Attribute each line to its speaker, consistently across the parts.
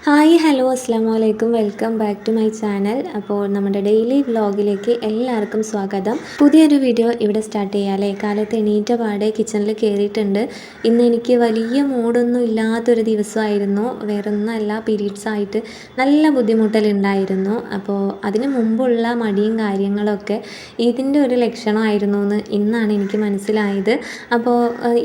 Speaker 1: Hi hello അസ്സാമു അലൈക്കും welcome back to my channel. അപ്പോൾ നമ്മുടെ ഡെയിലി വ്ളോഗിലേക്ക് എല്ലാവർക്കും സ്വാഗതം. പുതിയൊരു വീഡിയോ ഇവിടെ സ്റ്റാർട്ട് ചെയ്യാമല്ലേ. കാലത്ത് എണീറ്റ പാടെ കിച്ചണിൽ കയറിയിട്ടുണ്ട്. ഇന്ന് എനിക്ക് വലിയ മൂഡൊന്നും ഇല്ലാത്തൊരു ദിവസമായിരുന്നു. വേറൊന്നുമല്ല, പീരീഡ്സ് ആയിട്ട് നല്ല ബുദ്ധിമുട്ടലുണ്ടായിരുന്നു. അപ്പോൾ അതിന് മുമ്പുള്ള മടിയും കാര്യങ്ങളൊക്കെ ഇതിൻ്റെ ഒരു ലക്ഷണമായിരുന്നു എന്ന് ഇന്നാണ് എനിക്ക് മനസ്സിലായത്. അപ്പോൾ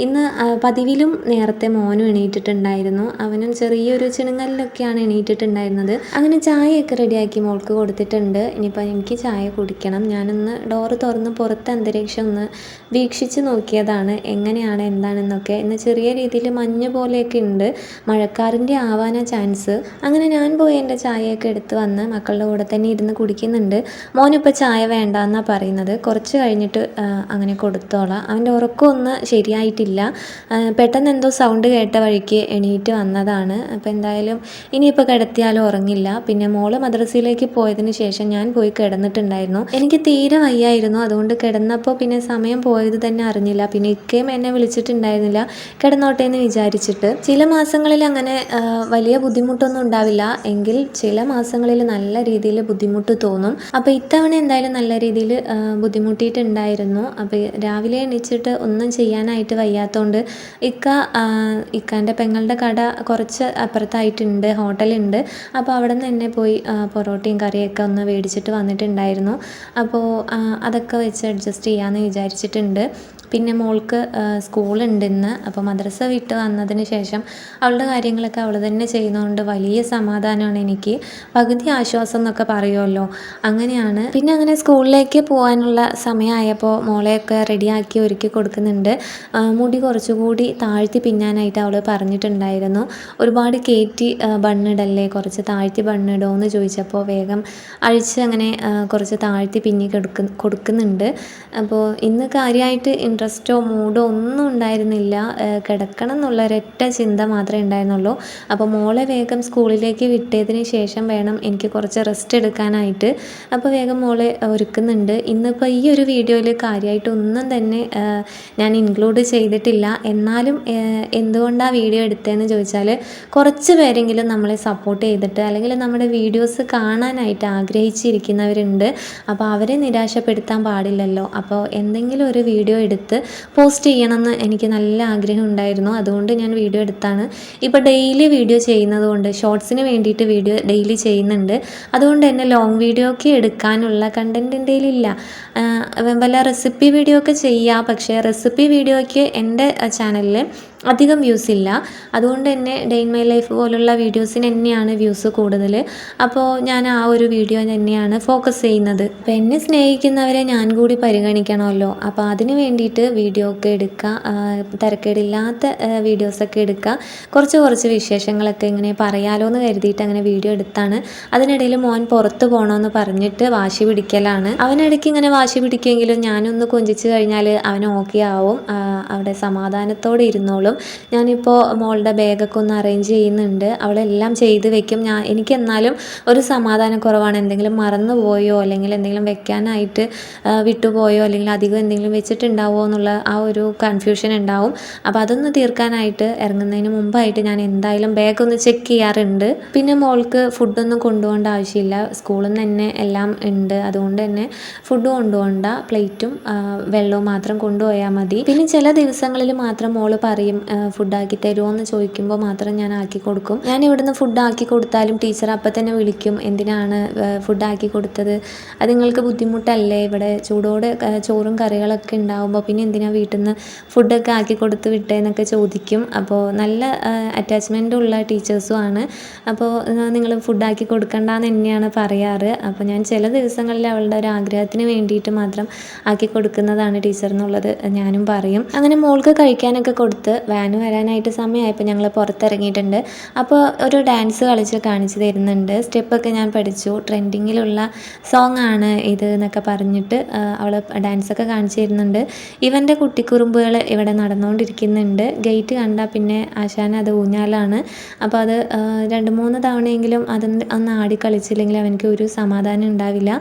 Speaker 1: ഇന്ന് പതിവിലും നേരത്തെ മോനും എണീറ്റിട്ടുണ്ടായിരുന്നു. അവനും ചെറിയൊരു ചിണുങ്ങലിലൊക്കെ എണീറ്റിട്ടുണ്ടായിരുന്നത്. അങ്ങനെ ചായയൊക്കെ റെഡിയാക്കി മോൾക്ക് കൊടുത്തിട്ടുണ്ട്. ഇനിയിപ്പോൾ എനിക്ക് ചായ കുടിക്കണം. ഞാനൊന്ന് ഡോറ് തുറന്ന് പുറത്തെ അന്തരീക്ഷം ഒന്ന് വീക്ഷിച്ച് നോക്കിയതാണ്, എങ്ങനെയാണ് എന്താണെന്നൊക്കെ. ഇന്ന് ചെറിയ രീതിയിൽ മഞ്ഞ് പോലെയൊക്കെ ഉണ്ട്, മഴക്കാറിൻ്റെ ആവാനാ ചാൻസ്. അങ്ങനെ ഞാൻ പോയി എൻ്റെ ചായയൊക്കെ എടുത്ത് വന്ന് മക്കളുടെ കൂടെ തന്നെ ഇരുന്ന് കുടിക്കുന്നുണ്ട്. മോനിപ്പോൾ ചായ വേണ്ട എന്നാണ് പറയുന്നത്. കുറച്ച് കഴിഞ്ഞിട്ട് അങ്ങനെ കൊടുത്തോളാം. അവൻ്റെ ഉറക്കമൊന്നും ശരിയായിട്ടില്ല. പെട്ടെന്ന് എന്തോ സൗണ്ട് കേട്ട വഴിക്ക് എണീറ്റ് വന്നതാണ്. അപ്പോൾ എന്തായാലും ഇനിയിപ്പോൾ കിടത്തിയാലും ഉറങ്ങില്ല. പിന്നെ മോള് മദ്രസയിലേക്ക് പോയതിന് ശേഷം ഞാൻ പോയി കിടന്നിട്ടുണ്ടായിരുന്നു. എനിക്ക് തീരെ വയ്യായിരുന്നു. അതുകൊണ്ട് കിടന്നപ്പോൾ പിന്നെ സമയം പോയത് തന്നെ അറിഞ്ഞില്ല. പിന്നെ ഇക്കയും എന്നെ വിളിച്ചിട്ടുണ്ടായിരുന്നില്ല കിടന്നോട്ടെ എന്ന് വിചാരിച്ചിട്ട്. ചില മാസങ്ങളിൽ അങ്ങനെ വലിയ ബുദ്ധിമുട്ടൊന്നും ഉണ്ടാവില്ല, എങ്കിൽ ചില മാസങ്ങളിൽ നല്ല രീതിയിൽ ബുദ്ധിമുട്ട് തോന്നും. അപ്പോൾ ഇത്തവണ എന്തായാലും നല്ല രീതിയിൽ ബുദ്ധിമുട്ടിയിട്ടുണ്ടായിരുന്നു. അപ്പോൾ രാവിലെ എണീച്ചിട്ട് ഒന്നും ചെയ്യാനായിട്ട് വയ്യാത്തതുകൊണ്ട് ഇക്കാൻ്റെ പെങ്ങളുടെ കട കുറച്ച് അപ്പുറത്തായിട്ടുണ്ട്, ഹോട്ടലുണ്ട്. അപ്പോൾ അവിടെ നിന്ന് തന്നെ പോയി പൊറോട്ടയും കറിയൊക്കെ ഒന്ന് മേടിച്ചിട്ട് വന്നിട്ടുണ്ടായിരുന്നു. അപ്പോൾ അതൊക്കെ വെച്ച് അഡ്ജസ്റ്റ് ചെയ്യാമെന്ന് വിചാരിച്ചിട്ടുണ്ട്. പിന്നെ മോൾക്ക് സ്കൂളുണ്ട് ഇന്ന്. അപ്പോൾ മദ്രസ വിട്ട് വന്നതിന് ശേഷം അവളുടെ കാര്യങ്ങളൊക്കെ അവൾ തന്നെ ചെയ്യുന്നതുകൊണ്ട് വലിയ സമാധാനമാണ് എനിക്ക്. പകുതി ആശ്വാസം എന്നൊക്കെ പറയുമല്ലോ, അങ്ങനെയാണ്. പിന്നെ അങ്ങനെ സ്കൂളിലേക്ക് പോകാനുള്ള സമയമായപ്പോൾ മോളെയൊക്കെ റെഡിയാക്കി ഒരുക്കി കൊടുക്കുന്നുണ്ട്. മുടി കുറച്ചുകൂടി താഴ്ത്തി പിന്നാനായിട്ട് അവൾ പറഞ്ഞിട്ടുണ്ടായിരുന്നു. ഒരുപാട് കയറ്റി ബണ്ണിടല്ലേ, കുറച്ച് താഴ്ത്തി ബണ്ണിടുമോ എന്ന് ചോദിച്ചപ്പോൾ വേഗം അഴിച്ച് അങ്ങനെ കുറച്ച് താഴ്ത്തി പിന്നി കൊടുക്കുന്നുണ്ട്. അപ്പോൾ ഇന്ന് കാര്യമായിട്ട് ഇൻട്രസ്റ്റോ മൂഡോ ഒന്നും ഉണ്ടായിരുന്നില്ല. കിടക്കണം എന്നുള്ള ഒരൊറ്റ ചിന്ത മാത്രമേ ഉണ്ടായിരുന്നുള്ളൂ. അപ്പോൾ മോളെ വേഗം സ്കൂളിലേക്ക് വിട്ടതിന് ശേഷം വേണം എനിക്ക് കുറച്ച് റെസ്റ്റ് എടുക്കാനായിട്ട്. അപ്പോൾ വേഗം മോളെ ഒരുക്കുന്നുണ്ട്. ഇന്നിപ്പോൾ ഈ ഒരു വീഡിയോയിൽ കാര്യമായിട്ടൊന്നും തന്നെ ഞാൻ ഇൻക്ലൂഡ് ചെയ്തിട്ടില്ല. എന്നാലും എന്തുകൊണ്ടാണ് വീഡിയോ എടുത്തതെന്ന് ചോദിച്ചാൽ, കുറച്ച് പേരെങ്കിലും നമ്മളെ സപ്പോർട്ട് ചെയ്തിട്ട് അല്ലെങ്കിൽ നമ്മുടെ വീഡിയോസ് കാണാനായിട്ട് ആഗ്രഹിച്ചിരിക്കുന്നവരുണ്ട്. അപ്പോൾ അവരെ നിരാശപ്പെടുത്താൻ പാടില്ലല്ലോ. അപ്പോൾ എന്തെങ്കിലും ഒരു വീഡിയോ എടുത്ത് പോസ്റ്റ് ചെയ്യണമെന്ന് എനിക്ക് നല്ല ആഗ്രഹം ഉണ്ടായിരുന്നു. അതുകൊണ്ട് ഞാൻ വീഡിയോ എടുത്താണ്. ഇപ്പോൾ ഡെയിലി വീഡിയോ ചെയ്യുന്നത് കൊണ്ട് ഷോർട്സിന് വേണ്ടിയിട്ട് വീഡിയോ ഡെയിലി ചെയ്യുന്നുണ്ട്. അതുകൊണ്ട് തന്നെ ലോങ് വീഡിയോ ഒക്കെ എടുക്കാനുള്ള കണ്ടൻറ് എൻ്റെ കയ്യിലില്ല. വല്ല റെസിപ്പി വീഡിയോ ഒക്കെ ചെയ്യാം, പക്ഷേ റെസിപ്പി വീഡിയോയ്ക്ക് എൻ്റെ ചാനലിൽ അധികം വ്യൂസ് ഇല്ല. അതുകൊണ്ട് തന്നെ ഡേ ഇൻ മൈ ലൈഫ് പോലുള്ള വീഡിയോസിന് തന്നെയാണ് വ്യൂസ് കൂടുതൽ. അപ്പോൾ ഞാൻ ആ ഒരു വീഡിയോ തന്നെയാണ് ഫോക്കസ് ചെയ്യുന്നത്. അപ്പോൾ എന്നെ സ്നേഹിക്കുന്നവരെ ഞാൻ കൂടി പരിഗണിക്കണമല്ലോ. അപ്പോൾ അതിന് വേണ്ടിയിട്ട് വീഡിയോ ഒക്കെ എടുക്കുക, തിരക്കേടില്ലാത്ത വീഡിയോസൊക്കെ എടുക്കുക, കുറച്ച് വിശേഷങ്ങളൊക്കെ ഇങ്ങനെ പറയാലോ എന്ന് കരുതിയിട്ട് അങ്ങനെ വീഡിയോ എടുത്താണ്. അതിനിടയിൽ മോൻ പുറത്ത് പോകണമെന്ന് പറഞ്ഞിട്ട് വാശി പിടിക്കലാണ്. അവനിടയ്ക്ക് ഇങ്ങനെ വാശി പിടിക്കുമെങ്കിലും ഞാനൊന്ന് കൊഞ്ചിച്ച് കഴിഞ്ഞാൽ അവൻ ഓക്കെ ആവും, അവിടെ സമാധാനത്തോടെ ഇരുന്നോളും. ഞാനിപ്പോൾ മോളുടെ ബാഗൊക്കെ ഒന്ന് അറേഞ്ച് ചെയ്യുന്നുണ്ട്. അവളെല്ലാം ചെയ്ത് വെക്കും. എനിക്ക് എന്നാലും ഒരു സമാധാനക്കുറവാണ്. എന്തെങ്കിലും മറന്നു പോയോ അല്ലെങ്കിൽ എന്തെങ്കിലും വെക്കാനായിട്ട് വിട്ടുപോയോ അല്ലെങ്കിൽ അധികം എന്തെങ്കിലും വെച്ചിട്ടുണ്ടാവുമോ എന്നുള്ള ആ ഒരു കൺഫ്യൂഷൻ ഉണ്ടാവും. അപ്പോൾ അതൊന്ന് തീർക്കാനായിട്ട് ഇറങ്ങുന്നതിന് മുമ്പായിട്ട് ഞാൻ എന്തായാലും ബാഗ് ഒന്ന് ചെക്ക് ചെയ്യാറുണ്ട്. പിന്നെ മോൾക്ക് ഫുഡൊന്നും കൊണ്ടുപോകേണ്ട ആവശ്യമില്ല, സ്കൂളിൽ നിന്ന് തന്നെ എല്ലാം ഉണ്ട്. അതുകൊണ്ട് തന്നെ ഫുഡ് കൊണ്ടുപോകണ്ട, പ്ലേറ്റും വെള്ളവും മാത്രം കൊണ്ടുപോയാൽ മതി. പിന്നെ ചില ദിവസങ്ങളിൽ മാത്രം മോള് പറയും ഫുഡാക്കി തരുമോ എന്ന് ചോദിക്കുമ്പോൾ മാത്രം ഞാൻ ആക്കി കൊടുക്കും. ഞാൻ ഇവിടുന്ന് ഫുഡാക്കി കൊടുത്താലും ടീച്ചർ അപ്പം തന്നെ വിളിക്കും, എന്തിനാണ് ഫുഡാക്കി കൊടുത്തത്, അത് നിങ്ങൾക്ക് ബുദ്ധിമുട്ടല്ലേ, ഇവിടെ ചൂടോടെ ചോറും കറികളൊക്കെ ഉണ്ടാകുമ്പോൾ പിന്നെ എന്തിനാണ് വീട്ടിൽ നിന്ന് ഫുഡൊക്കെ ആക്കി കൊടുത്ത് വിട്ടേന്നൊക്കെ ചോദിക്കും. അപ്പോൾ നല്ല അറ്റാച്ച്മെൻ്റ് ഉള്ള ടീച്ചേഴ്സും ആണ്. അപ്പോൾ നിങ്ങൾ ഫുഡാക്കി കൊടുക്കണ്ടെന്ന് തന്നെയാണ് പറയാറ്. അപ്പോൾ ഞാൻ ചില ദിവസങ്ങളിൽ അവളുടെ ഒരു ആഗ്രഹത്തിന് വേണ്ടിയിട്ട് മാത്രം ആക്കി കൊടുക്കുന്നതാണ് ടീച്ചർ എന്നുള്ളത് ഞാനും പറയും. അങ്ങനെ മോൾക്ക് കഴിക്കാനൊക്കെ കൊടുത്ത് വാന് വരാനായിട്ട് സമയമായപ്പോൾ ഞങ്ങൾ പുറത്തിറങ്ങിയിട്ടുണ്ട്. അപ്പോൾ ഒരു ഡാൻസ് കളിച്ച് കാണിച്ചു തരുന്നുണ്ട്. സ്റ്റെപ്പൊക്കെ ഞാൻ പഠിച്ചു, ട്രെൻഡിങ്ങിലുള്ള സോങ് ആണ് ഇത് എന്നൊക്കെ പറഞ്ഞിട്ട് അവൾ ഡാൻസൊക്കെ കാണിച്ചു തരുന്നുണ്ട്. ഇവൻ്റെ കുട്ടിക്കുറുമ്പുകൾ ഇവിടെ നടന്നുകൊണ്ടിരിക്കുന്നുണ്ട്. ഗേറ്റ് കണ്ടാൽ പിന്നെ ആശാന അത് ഊഞ്ഞാലാണ്. അപ്പോൾ അത് 2-3 തവണയെങ്കിലും ഒന്ന് ആടി കളിച്ചില്ലെങ്കിൽ അവനക്ക് ഒരു സമാധാനം ഉണ്ടാവില്ല.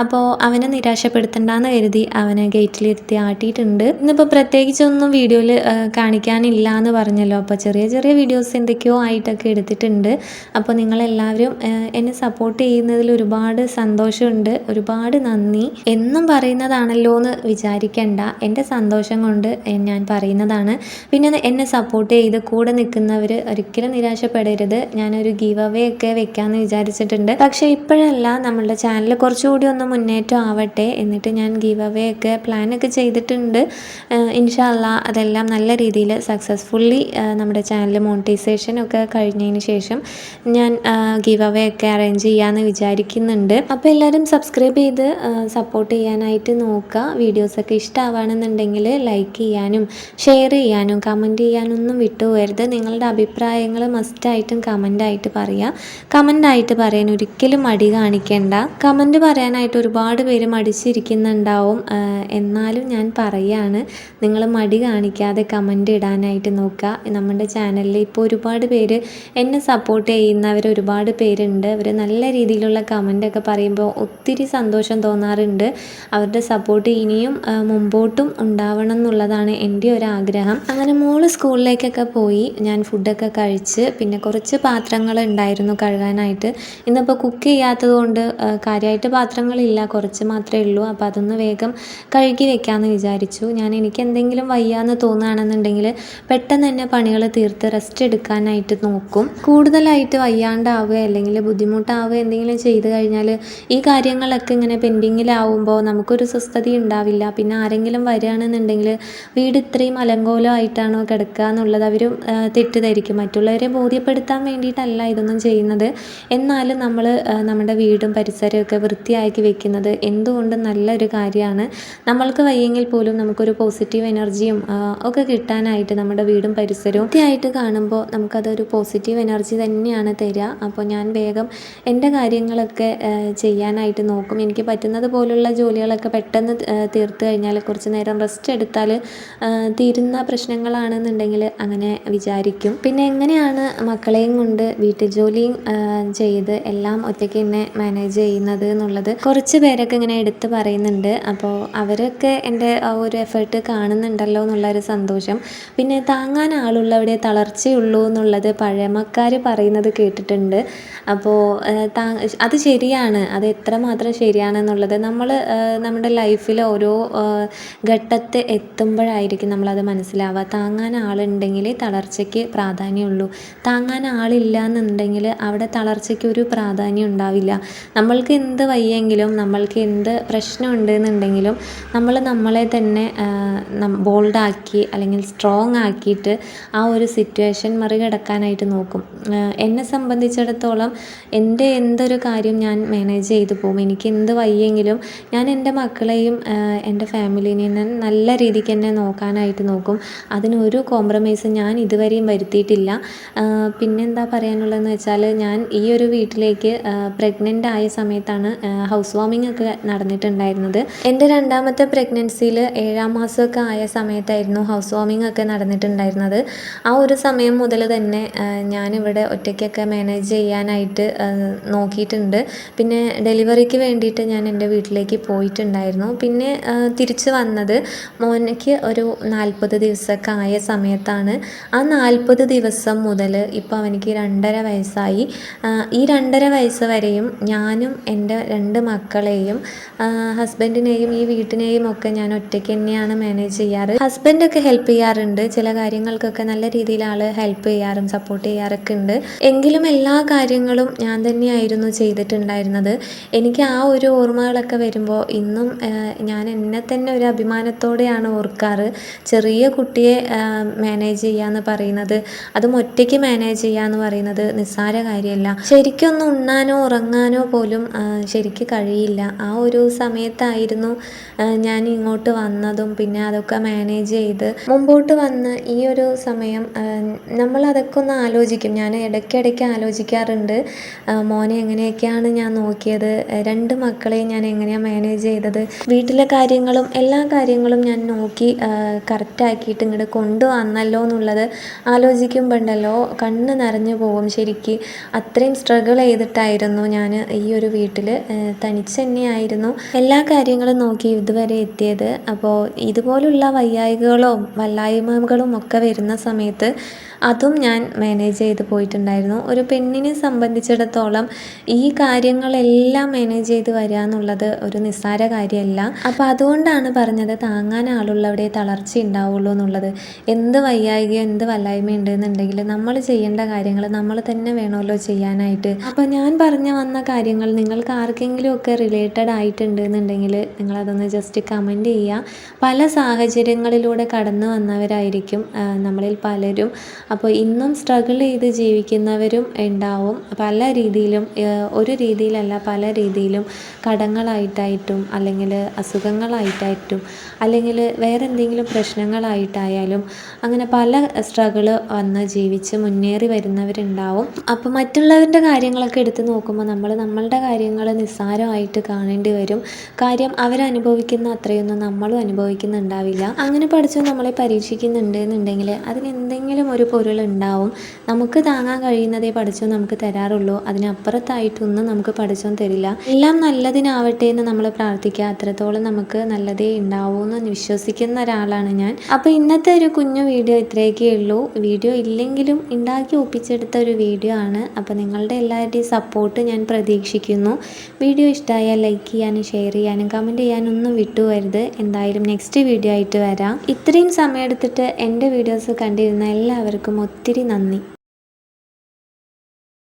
Speaker 1: അപ്പോൾ അവനെ നിരാശപ്പെടുത്തണ്ടെന്ന് കരുതി അവനെ ഗേറ്റിലിരുത്തി ആട്ടിയിട്ടുണ്ട്. ഇന്നിപ്പോൾ പ്രത്യേകിച്ചൊന്നും വീഡിയോയിൽ കാണിക്കാൻ ഇല്ല എന്ന് പറഞ്ഞല്ലോ. അപ്പോൾ ചെറിയ ചെറിയ വീഡിയോസ് എന്തൊക്കെയോ ആയിട്ടൊക്കെ എടുത്തിട്ടുണ്ട്. അപ്പോൾ നിങ്ങളെല്ലാവരും എന്നെ സപ്പോർട്ട് ചെയ്യുന്നതിൽ ഒരുപാട് സന്തോഷമുണ്ട്. ഒരുപാട് നന്ദി. എന്നും പറയുന്നതാണല്ലോ എന്ന് വിചാരിക്കേണ്ട. എൻ്റെ സന്തോഷം കൊണ്ട് ഞാൻ പറയുന്നതാണ്. പിന്നെ എന്നെ സപ്പോർട്ട് ചെയ്ത് കൂടെ നിൽക്കുന്നവർ ഒരിക്കലും നിരാശപ്പെടരുത്. ഞാനൊരു ഗീവ് അവേ ഒക്കെ വെക്കാമെന്ന് വിചാരിച്ചിട്ടുണ്ട്. പക്ഷേ ഇപ്പോഴല്ല, നമ്മളുടെ ചാനൽ കുറച്ചുകൂടി ഒന്ന് മുന്നേറ്റം ആവട്ടെ. എന്നിട്ട് ഞാൻ ഗീവ് അവേ ഒക്കെ പ്ലാനൊക്കെ ചെയ്തിട്ടുണ്ട്. ഇൻഷാ അള്ളാ അതെല്ലാം നല്ല രീതിയിൽ സക്സസ്ഫുള്ളി നമ്മുടെ ചാനൽ മോണിറ്റൈസേഷൻ ഒക്കെ കഴിഞ്ഞതിന് ശേഷം ഞാൻ ഗീവ് അവേ ഒക്കെ അറേഞ്ച് ചെയ്യാമെന്ന് വിചാരിക്കുന്നുണ്ട്. അപ്പോൾ എല്ലാവരും സബ്സ്ക്രൈബ് ചെയ്ത് സപ്പോർട്ട് ചെയ്യാനായിട്ട് നോക്കുക. വീഡിയോസൊക്കെ ഇഷ്ടമാവുകയാണെന്നുണ്ടെങ്കിൽ ലൈക്ക് ചെയ്യാനും ഷെയർ ചെയ്യാനും കമൻറ്റ് ചെയ്യാനൊന്നും വിട്ടുപോകരുത്. നിങ്ങളുടെ അഭിപ്രായങ്ങൾ മസ്റ്റായിട്ടും കമൻ്റായിട്ട് പറയുക. കമൻ്റായിട്ട് പറയാൻ ഒരിക്കലും മടി കാണിക്കേണ്ട. കമൻറ്റ് പറയാനായിട്ട് ഒരുപാട് പേര് മടിച്ചിരിക്കുന്നുണ്ടാവും. എന്നാലും ഞാൻ പറയുകയാണ്, നിങ്ങൾ മടി കാണിക്കാതെ കമൻറ്റ് ഇടാനായിട്ട് നോക്കുക. നമ്മുടെ ചാനലിൽ ഇപ്പോൾ ഒരുപാട് പേര് എന്നെ സപ്പോർട്ട് ചെയ്യുന്നവർ ഒരുപാട് പേരുണ്ട്. അവർ നല്ല രീതിയിലുള്ള കമൻ്റൊക്കെ പറയുമ്പോൾ ഒത്തിരി സന്തോഷം തോന്നാറുണ്ട്. അവരുടെ സപ്പോർട്ട് ഇനിയും മുമ്പോട്ടും ഉണ്ടാവണം എന്നുള്ളതാണ് എൻ്റെ ഒരു ആഗ്രഹം. അങ്ങനെ മോള് സ്കൂളിലേക്കൊക്കെ പോയി. ഞാൻ ഫുഡൊക്കെ കഴിച്ച് പിന്നെ കുറച്ച് പാത്രങ്ങൾ ഉണ്ടായിരുന്നു കഴുകാനായിട്ട്. ഇന്നിപ്പോൾ കുക്ക് ചെയ്യാത്തത് കൊണ്ട് കാര്യമായിട്ട് പാത്രങ്ങളില്ല, കുറച്ച് മാത്രമേ ഉള്ളൂ. അപ്പോൾ അതൊന്ന് വേഗം കഴുകി വെക്കാമെന്ന് വിചാരിച്ചു. എനിക്ക് എന്തെങ്കിലും വയ്യാന്ന് തോന്നുകയാണെന്നുണ്ടെങ്കിൽ പെട്ടെന്ന് തന്നെ പണികൾ തീർത്ത് റെസ്റ്റ് എടുക്കാനായിട്ട് നോക്കും. കൂടുതലായിട്ട് വയ്യാണ്ടാവുക അല്ലെങ്കിൽ ബുദ്ധിമുട്ടാവുക എന്തെങ്കിലും ചെയ്ത് കഴിഞ്ഞാൽ ഈ കാര്യങ്ങളൊക്കെ ഇങ്ങനെ പെൻഡിങ്ങിലാവുമ്പോൾ നമുക്കൊരു സ്വസ്ഥത ഉണ്ടാവില്ല. പിന്നെ ആരെങ്കിലും വരികയാണെന്നുണ്ടെങ്കിൽ വീട് ഇത്രയും അലങ്കോലമായിട്ടാണോ കിടക്കുക എന്നുള്ളത് അവരും തെറ്റിദ്ധരിക്കും. മറ്റുള്ളവരെ ബോധ്യപ്പെടുത്താൻ വേണ്ടിയിട്ടല്ല ഇതൊന്നും ചെയ്യുന്നത്. എന്നാലും നമ്മൾ നമ്മുടെ വീടും പരിസരമൊക്കെ വൃത്തിയാക്കി വെക്കുന്നത് എന്തുകൊണ്ടും നല്ലൊരു കാര്യമാണ്. നമ്മൾക്ക് വയ്യെങ്കിൽ പോലും നമുക്കൊരു പോസിറ്റീവ് എനർജിയും ഒക്കെ കിട്ടാനായിട്ട് നമ്മുടെ വീടും പരിസരവും വൃത്തിയായിട്ട് കാണുമ്പോൾ നമുക്കതൊരു പോസിറ്റീവ് എനർജി തന്നെയാണ് തരിക. അപ്പോൾ ഞാൻ വേഗം എൻ്റെ കാര്യങ്ങളൊക്കെ ചെയ്യാനായിട്ട് നോക്കും. എനിക്ക് പറ്റുന്നത് പോലുള്ള ജോലികളൊക്കെ പെട്ടെന്ന് തീർത്ത് കഴിഞ്ഞാൽ കുറച്ച് നേരം റെസ്റ്റ് എടുത്താൽ തീരുന്ന പ്രശ്നങ്ങളാണെന്നുണ്ടെങ്കിൽ അങ്ങനെ വിചാരിക്കും. പിന്നെ എങ്ങനെയാണ് മക്കളെയും കൊണ്ട് വീട്ടുജോലിയും ചെയ്ത് എല്ലാം ഒറ്റയ്ക്ക് തന്നെ മാനേജ് ചെയ്യുന്നത് എന്നുള്ളത് കുറച്ച് പേരൊക്കെ ഇങ്ങനെ എടുത്ത് പറയുന്നുണ്ട്. അപ്പോൾ അവരൊക്കെ എൻ്റെ ആ ഒരു എഫേർട്ട് കാണുന്നുണ്ടല്ലോ എന്നുള്ളൊരു സന്തോഷം. പിന്നെ താങ്ങാൻ ആളുള്ളവിടെ തളർച്ചയുള്ളൂ എന്നുള്ളത് പഴമക്കാർ പറയുന്നത് കേട്ടിട്ടുണ്ട്. അപ്പോൾ അത് ശരിയാണ്. അത് എത്രമാത്രം ശരിയാണെന്നുള്ളത് നമ്മൾ നമ്മുടെ ലൈഫിൽ ഓരോ ഘട്ടത്തെ എത്തുമ്പോഴായിരിക്കും നമ്മളത് മനസ്സിലാവുക. താങ്ങാൻ ആളുണ്ടെങ്കിൽ തളർച്ചയ്ക്ക് പ്രാധാന്യമുള്ളൂ. താങ്ങാൻ ആളില്ല എന്നുണ്ടെങ്കിൽ അവിടെ തളർച്ചയ്ക്ക് ഒരു പ്രാധാന്യം ഉണ്ടാവില്ല. നമ്മൾക്ക് എന്ത് വയ്യെങ്കിലും നമ്മൾക്ക് എന്ത് പ്രശ്നമുണ്ട് എന്നുണ്ടെങ്കിലും നമ്മൾ നമ്മളെ തന്നെ ബോൾഡാക്കി അല്ലെങ്കിൽ സ്ട്രോങ് ആക്കിയിട്ട് ആ ഒരു സിറ്റുവേഷൻ മറികടക്കാനായിട്ട് നോക്കും. എന്നെ സംബന്ധിച്ചിടത്തോളം എൻ്റെ എന്തൊരു കാര്യം ഞാൻ മാനേജ് ചെയ്തു പോകും. എനിക്ക് എന്ത് വയ്യെങ്കിലും ഞാൻ എൻ്റെ മക്കളെയും എൻ്റെ ഫാമിലീനെയും നല്ല രീതിക്ക് തന്നെ നോക്കാനായിട്ട് നോക്കും. അതിനൊരു കോംപ്രമൈസും ഞാൻ ഇതുവരെയും വരുത്തിയിട്ടില്ല. പിന്നെന്താ പറയാനുള്ളതെന്ന് വെച്ചാൽ, ഞാൻ ഈ ഒരു വീട്ടിലേക്ക് പ്രഗ്നൻ്റ് ആയ സമയത്താണ് ഹൗസ് വാമിംഗ് ഒക്കെ നടന്നിട്ടുണ്ടായിരുന്നത്. എൻ്റെ രണ്ടാമത്തെ പ്രഗ്നൻസിയിൽ 7ാം മാസമൊക്കെ ആയ സമയത്തായിരുന്നു ഹൗസ് വാമിംഗ് ഒക്കെ നടന്നിട്ടുണ്ടായിരുന്നത്. ആ ഒരു സമയം മുതൽ തന്നെ ഞാനിവിടെ ഒറ്റയ്ക്കൊക്കെ മാനേജ് ചെയ്യാനായിട്ട് നോക്കിയിട്ടുണ്ട്. പിന്നെ ഡെലിവറിക്ക് വേണ്ടിയിട്ട് ഞാൻ എൻ്റെ വീട്ടിലേക്ക് പോയിട്ടുണ്ടായിരുന്നു. പിന്നെ തിരിച്ച് വന്നത് മോനയ്ക്ക് ഒരു 40 ദിവസമൊക്കെ ആയ സമയത്താണ്. ആ 40 ദിവസം മുതൽ ഇപ്പോൾ അവനിക്ക് 2.5 വയസ്സായി. ഈ 2.5 വയസ്സ് വരെയും ഞാനും എൻ്റെ 2 മക്കളെയും ഹസ്ബൻഡിനെയും ഈ വീട്ടിനെയും ഒക്കെ ഞാൻ ഒറ്റയ്ക്ക് തന്നെയാണ് മാനേജ് ചെയ്യാറ്. ഹസ്ബൻഡൊക്കെ ഹെൽപ്പ് ചെയ്യാറുണ്ട്. ചില കാര്യങ്ങൾക്കൊക്കെ നല്ല രീതിയിൽ ആൾ ഹെൽപ്പ് ചെയ്യാറും സപ്പോർട്ട് ചെയ്യാറൊക്കെ ഉണ്ട്. എങ്കിലും എല്ലാ കാര്യങ്ങളും ഞാൻ തന്നെയായിരുന്നു ചെയ്തിട്ടുണ്ടായിരുന്നത്. എനിക്ക് ആ ഒരു ഓർമ്മകളൊക്കെ വരുമ്പോൾ ഇന്നും ഞാൻ എന്നെ തന്നെ ഒരു അഭിമാനത്തോടെയാണ് ഓർക്കാറ്. ചെറിയ കുട്ടിയെ മാനേജ് ചെയ്യാന്ന് പറയുന്നത്, അതും ഒറ്റയ്ക്ക് മാനേജ് ചെയ്യാന്ന് പറയുന്നത് നിസ്സാര കാര്യമല്ല. ശരിക്കൊന്നും ഉണ്ണാനോ ഉറങ്ങാനോ പോലും ശരിക്ക് കഴിയില്ല. ആ ഒരു സമയത്തായിരുന്നു ഞാൻ ഇങ്ങോട്ട് വന്നതും പിന്നെ അതൊക്കെ മാനേജ് ചെയ്ത് മുമ്പോട്ട് വന്ന് ഈ ഒരു സമയം നമ്മൾ അതൊക്കെ ഒന്ന് ആലോചിക്കും. ഞാൻ ഇടയ്ക്കിടയ്ക്ക് ആലോചിക്കാറുണ്ട്, മോനെ എങ്ങനെയൊക്കെയാണ് ഞാൻ നോക്കിയത്, 2 മക്കളെയും ഞാൻ എങ്ങനെയാണ് മാനേജ് ചെയ്തത്, വീട്ടിലെ കാര്യങ്ങളും എല്ലാ കാര്യങ്ങളും ഞാൻ നോക്കി കറക്റ്റാക്കിയിട്ട് ഇങ്ങോട്ട് കൊണ്ടുവന്നല്ലോ എന്നുള്ളത് ആലോചിക്കുമ്പോൾ ഉണ്ടല്ലോ കണ്ണ് നിറഞ്ഞു പോകും. ശരിക്ക് അത്രയും സ്ട്രഗിൾ ചെയ്തിട്ടായിരുന്നു ഞാൻ ഈ ഒരു വീട്ടിൽ തനിച്ച് തന്നെയായിരുന്നു എല്ലാ കാര്യങ്ങളും നോക്കി ഇതുവരെ എത്തിയത്. അപ്പോൾ ഇതുപോലുള്ള വയ്യായ്കകളോ വല്ലായ്മകളോ മക്കളും ഒക്കെ വരുന്ന സമയത്ത് അതും ഞാൻ മാനേജ് ചെയ്ത് പോയിട്ടുണ്ടായിരുന്നു. ഒരു പെണ്ണിനെ സംബന്ധിച്ചിടത്തോളം ഈ കാര്യങ്ങളെല്ലാം മാനേജ് ചെയ്ത് വരിക എന്നുള്ളത് ഒരു നിസ്സാര കാര്യമല്ല. അപ്പോൾ അതുകൊണ്ടാണ് പറഞ്ഞത് താങ്ങാൻ ആളുള്ളവിടെ തളർച്ച ഉണ്ടാവുള്ളൂ എന്നുള്ളത്. എന്ത് വയ്യായികയോ എന്ത് വല്ലായ്മ ഉണ്ടെന്നുണ്ടെങ്കിൽ നമ്മൾ ചെയ്യേണ്ട കാര്യങ്ങൾ നമ്മൾ തന്നെ വേണമല്ലോ ചെയ്യാനായിട്ട്. അപ്പോൾ ഞാൻ പറഞ്ഞു വന്ന കാര്യങ്ങൾ നിങ്ങൾക്ക് ആർക്കെങ്കിലും ഒക്കെ റിലേറ്റഡ് ആയിട്ടുണ്ട് എന്നുണ്ടെങ്കിൽ നിങ്ങളതൊന്ന് ജസ്റ്റ് കമൻറ്റ് ചെയ്യുക. പല സാഹചര്യങ്ങളിലൂടെ കടന്നു വന്നവരായിരിക്കും നമ്മളിൽ പലരും. അപ്പോൾ ഇന്നും സ്ട്രഗിൾ ചെയ്ത് ജീവിക്കുന്നവരും ഉണ്ടാവും. പല രീതിയിലും ഒരു രീതിയിലല്ല പല രീതിയിലും കടങ്ങളായിട്ടായിട്ടും അല്ലെങ്കിൽ അസുഖങ്ങളായിട്ടായിട്ടും അല്ലെങ്കിൽ വേറെ എന്തെങ്കിലും പ്രശ്നങ്ങളായിട്ടായാലും അങ്ങനെ പല സ്ട്രഗിൾ വന്ന് ജീവിച്ച് മുന്നേറി വരുന്നവരുണ്ടാവും. അപ്പോൾ മറ്റുള്ളവരുടെ കാര്യങ്ങളൊക്കെ എടുത്ത് നോക്കുമ്പോൾ നമ്മൾ നമ്മളുടെ കാര്യങ്ങൾ നിസ്സാരമായിട്ട് കാണേണ്ടി വരും. കാര്യം അവരനുഭവിക്കുന്ന അത്രയൊന്നും നമ്മളും അനുഭവിക്കുന്നുണ്ടാവില്ല. അങ്ങനെ പഠിച്ചു നമ്മളെ പരീക്ഷിക്കുന്നുണ്ട് എന്നുണ്ടെങ്കിൽ അതിന് എന്തെങ്കിലും ഒരു പൊരുളുണ്ടാവും. നമുക്ക് താങ്ങാൻ കഴിയുന്നതേ പഠിച്ചോ നമുക്ക് തരാറുള്ളൂ. അതിനപ്പുറത്തായിട്ടൊന്നും നമുക്ക് പഠിച്ചോൻ തരില്ല. എല്ലാം നല്ലതിനാവട്ടെ എന്ന് നമ്മൾ പ്രാർത്ഥിക്കുക. അത്രത്തോളം നമുക്ക് നല്ലതേ ഉണ്ടാവൂ എന്ന് വിശ്വസിക്കുന്ന ഒരാളാണ് ഞാൻ. അപ്പോൾ ഇന്നത്തെ ഒരു കുഞ്ഞു വീഡിയോ ഇത്രയൊക്കെ ഉള്ളൂ. വീഡിയോ ഇല്ലെങ്കിലും ഉണ്ടാക്കി ഒപ്പിച്ചെടുത്ത ഒരു വീഡിയോ ആണ്. അപ്പോൾ നിങ്ങളുടെ എല്ലാവരുടെയും സപ്പോർട്ട് ഞാൻ പ്രതീക്ഷിക്കുന്നു. വീഡിയോ ഇഷ്ടമായാൽ ലൈക്ക് ചെയ്യാനും ഷെയർ ചെയ്യാനും കമൻറ്റ് ചെയ്യാനൊന്നും വിട്ടുപോകരുത്. എന്തായാലും നെക്സ്റ്റ് വീഡിയോ ആയിട്ട് വരാം. ഇത്രയും സമയം എടുത്തിട്ട് എൻ്റെ വീഡിയോസ് കണ്ടിരുന്ന എല്ലാവർക്കും ഒത്തിരി നന്ദി.